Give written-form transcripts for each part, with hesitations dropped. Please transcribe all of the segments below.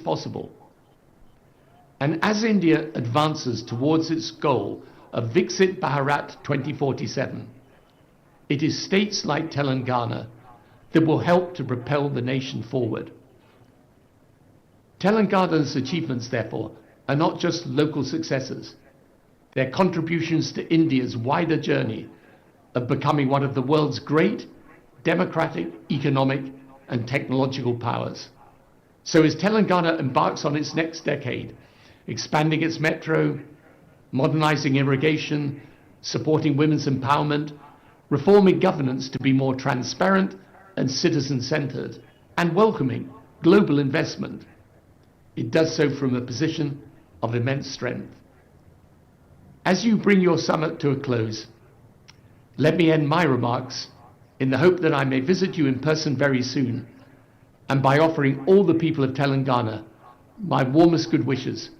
possible. And as India advances towards its goal of Viksit Bharat 2047, it is states like Telangana that will help to propel the nation forward. Telangana's achievements, therefore, are not just local successes. They're contributions to India's wider journey of becoming one of the world's great democratic, economic, and technological powers. So as Telangana embarks on its next decade, expanding its metro, modernizing irrigation, supporting women's empowerment, reforming governance to be more transparent and citizen-centered, and welcoming global investment, it does so from a position of immense strength. As you bring your summit to a close, let me end my remarks in the hope that I may visit you in person very soon, and by offering all the people of Telangana my warmest good wishes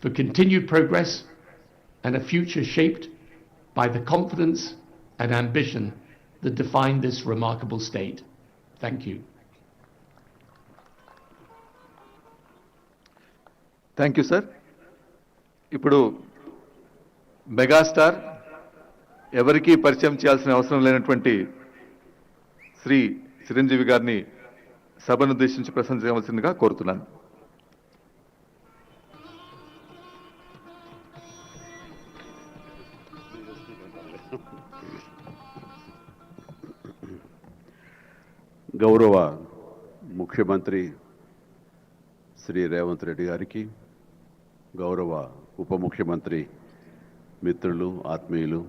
for continued progress and a future shaped by the confidence and ambition that define this remarkable state. Thank you. Thank you, sir. ఇప్పుడు megastar ఎవరికీ పరిచయం చేయాల్సిన అవసరం లేనటువంటి శ్రీ చిరంజీవి గారిని సభను ఉద్దేశించి ప్రసంగించవలసిందిగా కోరుతున్నాను. గౌరవ ముఖ్యమంత్రి శ్రీ రేవంత్ రెడ్డి గారికి, గౌరవ ఉప ముఖ్యమంత్రి మిత్రులు, ఆత్మీయులు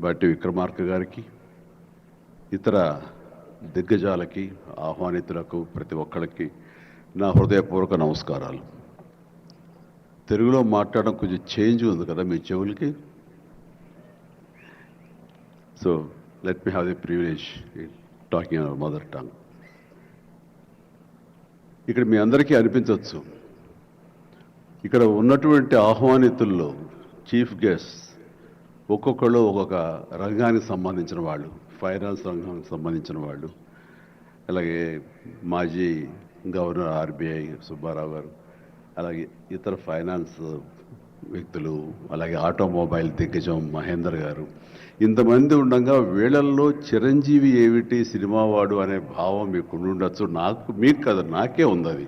బట్టి విక్రమార్క గారికి, ఇతర దిగ్గజాలకి, ఆహ్వానితులకు, ప్రతి ఒక్కరికి నా హృదయపూర్వక నమస్కారాలు. తెలుగులో మాట్లాడడం కొంచెం చేంజ్ ఉంది కదా మీ చెవులకి. So let me have the privilege talking our mother tongue. ఇక్కడ మీ అందరికీ అనిపించవచ్చు, ఇక్కడ ఉన్నటువంటి ఆహ్వానితుల్లో చీఫ్ గెస్ట్ ఒక్కొక్కళ్ళు ఒక్కొక్క రంగానికి సంబంధించిన వాళ్ళు, ఫైనాన్స్ రంగానికి సంబంధించిన వాళ్ళు, అలాగే మాజీ గవర్నర్ ఆర్బీఐ సుబ్బారావు గారు, అలాగే ఇతర ఫైనాన్స్ వ్యక్తులు, అలాగే ఆటోమొబైల్ దిగ్గజం మహేందర్ గారు, ఇంతమంది ఉండగా వీళ్ళల్లో చిరంజీవి ఏమిటి సినిమావాడు అనే భావం మీకు ఉండొచ్చు. మీకు కదా, నాకే ఉంది అది.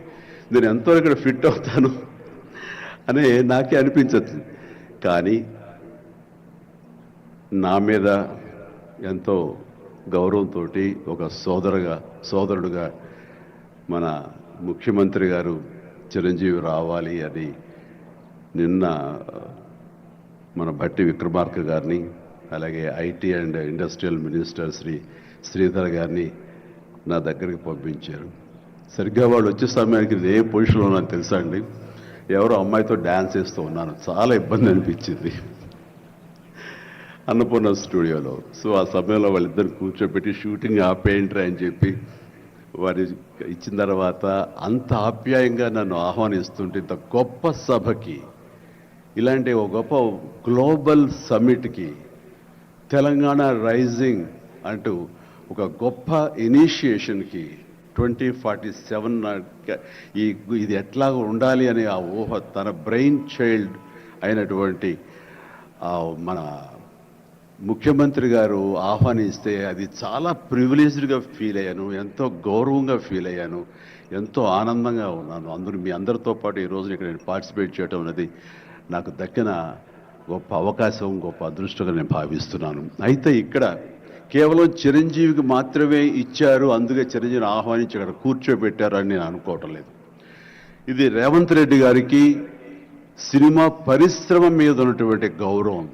నేను ఎంతో ఇక్కడ ఫిట్ అవుతాను అని నాకే అనిపించచ్చు. కానీ నా మీద ఎంతో గౌరవంతో ఒక సోదరుడుగా మన ముఖ్యమంత్రి గారు చిరంజీవి రావాలి అని నిన్న మన భట్టి విక్రమార్క గారిని, అలాగే IT and industrial minister Shri Sridhar గారిని నా దగ్గరికి పంపించారు. సరిగ్గా వాళ్ళు వచ్చే సమయానికి ఏ పొజిషన్లో ఉన్నాను తెలుసా అండి? ఎవరో అమ్మాయితో డ్యాన్స్ చేస్తూ ఉన్నాను. చాలా ఇబ్బంది అనిపించింది అన్నపూర్ణ స్టూడియోలో. సో ఆ సమయంలో వాళ్ళిద్దరు కూర్చోబెట్టి షూటింగ్ ఆపేయంట్రా అని చెప్పి వారి ఇచ్చిన తర్వాత అంత ఆప్యాయంగా నన్ను ఆహ్వానిస్తుంటే, ఇంత గొప్ప సభకి, ఇలాంటి ఒక గొప్ప గ్లోబల్ సమ్మిట్కి, తెలంగాణ రైజింగ్ అంటూ ఒక గొప్ప ఇనిషియేషన్కి 2047 ఇది ఎట్లా ఉండాలి అనే ఆ ఊహ తన బ్రెయిన్ చైల్డ్ అయినటువంటి మన ముఖ్యమంత్రి గారు ఆహ్వానిస్తే అది చాలా ప్రివిలేజ్డ్గా ఫీల్ అయ్యాను, ఎంతో గౌరవంగా ఫీల్ అయ్యాను, ఎంతో ఆనందంగా ఉన్నాను. అందరూ మీ అందరితో పాటు ఈ రోజున ఇక్కడ నేను పార్టిసిపేట్ చేయడం అనేది నాకు దక్కిన గొప్ప అవకాశం, గొప్ప అదృష్టంగా నేను భావిస్తున్నాను. అయితే ఇక్కడ కేవలం చిరంజీవికి మాత్రమే ఇచ్చారు, అందుకే చిరంజీవిని ఆహ్వానించి అక్కడ కూర్చోబెట్టారు అని నేను అనుకోవటం లేదు. ఇది రేవంత్ రెడ్డి గారికి సినిమా పరిశ్రమ మీద ఉన్నటువంటి గౌరవం,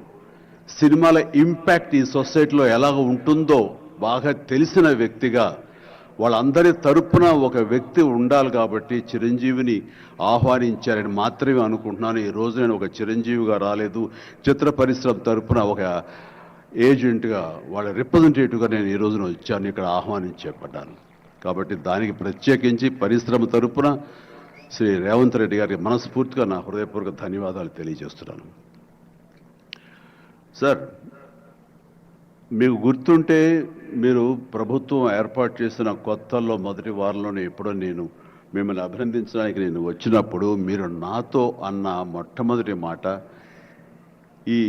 సినిమాల ఇంపాక్ట్ ఈ సొసైటీలో ఎలాగ ఉంటుందో బాగా తెలిసిన వ్యక్తిగా వాళ్ళందరి తరపున ఒక వ్యక్తి ఉండాలి కాబట్టి చిరంజీవిని ఆహ్వానించారని మాత్రమే అనుకుంటున్నాను. ఈ రోజు నేను ఒక చిరంజీవిగా రాలేదు, చిత్ర పరిశ్రమ తరపున ఒక ఏజెంట్గా, వాళ్ళ రిప్రజెంటేటివ్గా నేను ఈ రోజున వచ్చాను, ఇక్కడ ఆహ్వానించబడ్డాను. కాబట్టి దానికి ప్రత్యేకించి పరిశ్రమ తరపున శ్రీ రేవంత్ రెడ్డి గారికి మనస్ఫూర్తిగా నా హృదయపూర్వక ధన్యవాదాలు తెలియజేస్తున్నాను. సార్, మీకు గుర్తుంటే మీరు ప్రభుత్వం ఏర్పాటు చేసిన కొత్తల్లో మొదటి వారంలోనే ఎప్పుడో నేను మిమ్మల్ని అభినందించడానికి నేను వచ్చినప్పుడు మీరు నాతో అన్న మొట్టమొదటి మాట ఈ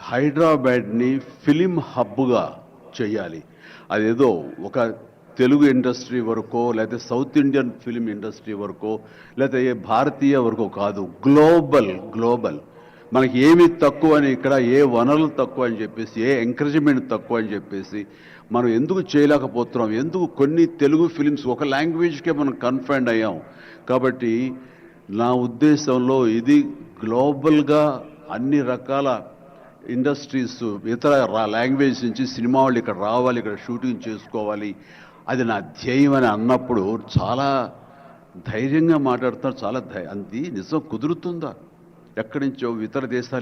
హైదరాబాద్ని ఫిలిం హబ్గా చేయాలి. అదేదో ఒక తెలుగు ఇండస్ట్రీ వరకో లేకపోతే సౌత్ ఇండియన్ ఫిలిం ఇండస్ట్రీ వరకో లేకపోతే ఏ భారతీయ వరకో కాదు, గ్లోబల్ మనకి ఏమి తక్కువ అని, ఇక్కడ ఏ వనరులు తక్కువ అని చెప్పేసి, ఏ ఎంకరేజ్మెంట్ తక్కువ అని చెప్పేసి మనం ఎందుకు చేయలేకపోతున్నాం? ఎందుకు కొన్ని తెలుగు ఫిలిమ్స్ ఒక లాంగ్వేజ్కే మనం కన్ఫైన్డ్ అయ్యాం? కాబట్టి నా ఉద్దేశంలో ఇది గ్లోబల్గా అన్ని రకాల ఇండస్ట్రీస్ ఇతర లాంగ్వేజ్ నుంచి సినిమా వాళ్ళు ఇక్కడ రావాలి, ఇక్కడ షూటింగ్ చేసుకోవాలి, అది నా ధ్యేయం అని అన్నప్పుడు చాలా ధైర్యంగా మాట్లాడుతున్నారు. చాలా అది నిజం కుదురుతుందా? ఎక్కడి నుంచో ఇతర దేశాల